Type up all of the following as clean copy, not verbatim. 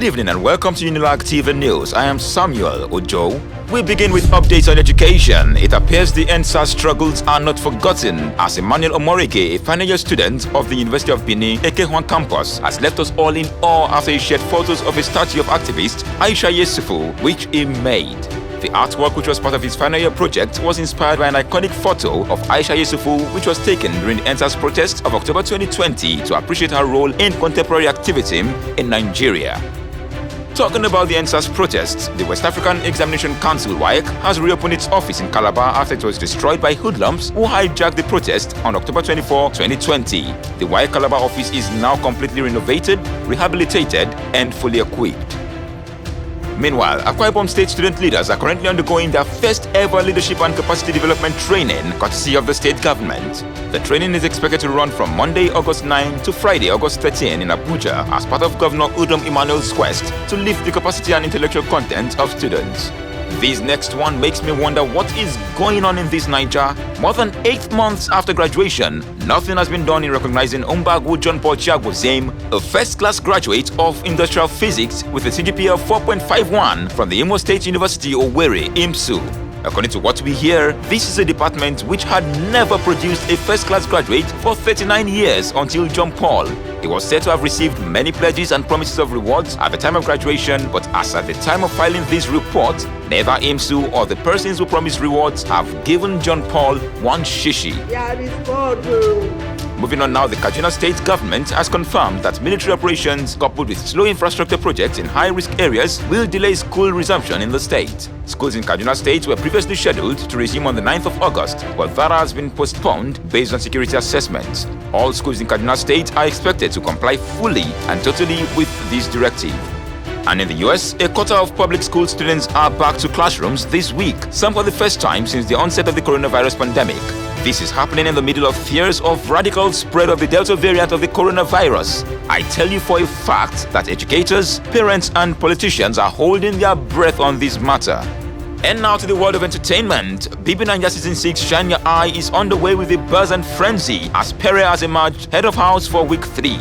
Good evening and welcome to Unilag TV News. I am Samuel Ojo. We begin with updates on education. It appears the NSAS struggles are not forgotten as Emmanuel Omorige, a final year student of the University of Benin, Ekehwan campus, has left us all in awe after he shared photos of a statue of activist Aisha Yesufu, which he made. The artwork, which was part of his final year project, was inspired by an iconic photo of Aisha Yesufu, which was taken during the NSAS protests of October 2020 to appreciate her role in contemporary activism in Nigeria. Talking about the NSAS protests, the West African Examination Council (WAEC) has reopened its office in Calabar after it was destroyed by hoodlums who hijacked the protest on October 24, 2020. The WAEC Calabar office is now completely renovated, rehabilitated, and fully equipped. Meanwhile, Akwa Ibom State student leaders are currently undergoing their first ever leadership and capacity development training courtesy of the state government. The training is expected to run from Monday, August 9 to Friday, August 13 in Abuja as part of Governor Udom Emmanuel's quest to lift the capacity and intellectual content of students. This next one makes me wonder what is going on in this Niger. More than 8 months after graduation, nothing has been done in recognizing Umbagwu John Paul Chiagwozem, a first-class graduate of industrial physics with a CGPA of 4.51 from the Imo State University Owerri, IMSU. According to what we hear, this is a department which had never produced a first-class graduate for 39 years until John Paul. He was said to have received many pledges and promises of rewards at the time of graduation, but as at the time of filing this report, neither IMSU or the persons who promised rewards have given John Paul one shishi. Moving on now, the Kaduna State government has confirmed that military operations coupled with slow infrastructure projects in high-risk areas will delay school resumption in the state. Schools in Kaduna State were previously scheduled to resume on the 9th of August, but that has been postponed based on security assessments. All schools in Kaduna State are expected to comply fully and totally with this directive. And in the US, a quarter of public school students are back to classrooms this week, some for the first time since the onset of the coronavirus pandemic. This is happening in the middle of fears of radical spread of the Delta variant of the coronavirus. I tell you for a fact that educators, parents, and politicians are holding their breath on this matter. And now to the world of entertainment. BB Naija Season 6 Shine Your Eye is underway with a buzz and frenzy as Pere has emerged head of house for week 3.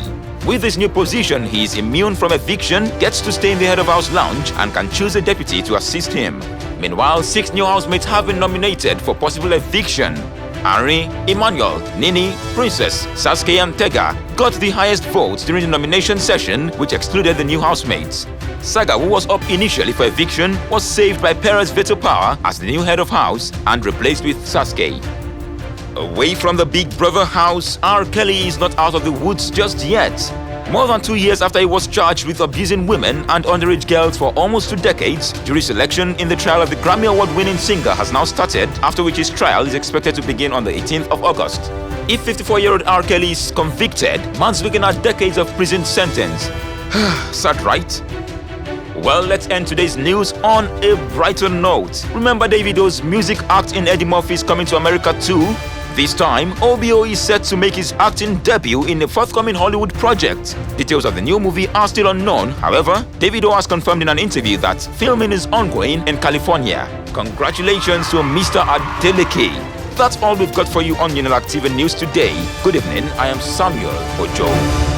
With this new position, he is immune from eviction, gets to stay in the head of house lounge, and can choose a deputy to assist him. Meanwhile, 6 new housemates have been nominated for possible eviction. Henry, Emmanuel, Nini, Princess, Sasuke, and Tega got the highest votes during the nomination session, which excluded the new housemates. Saga, who was up initially for eviction, was saved by Perez veto power as the new head of house and replaced with Sasuke. Away from the Big Brother house, R. Kelly is not out of the woods just yet. More than 2 years after he was charged with abusing women and underage girls for almost 2 decades, jury selection in the trial of the Grammy Award-winning singer has now started, after which his trial is expected to begin on the 18th of August. If 54-year-old R. Kelly is convicted, man's looking at decades of prison sentence. Sad, right? Well, let's end today's news on a brighter note. Remember Davido's music act in Eddie Murphy's Coming to America 2? This time, OBO is set to make his acting debut in a forthcoming Hollywood project. Details of the new movie are still unknown. However, Davido has confirmed in an interview that filming is ongoing in California. Congratulations to Mr. Adeleke. That's all we've got for you on Unilag TV News today. Good evening, I am Samuel Ojo.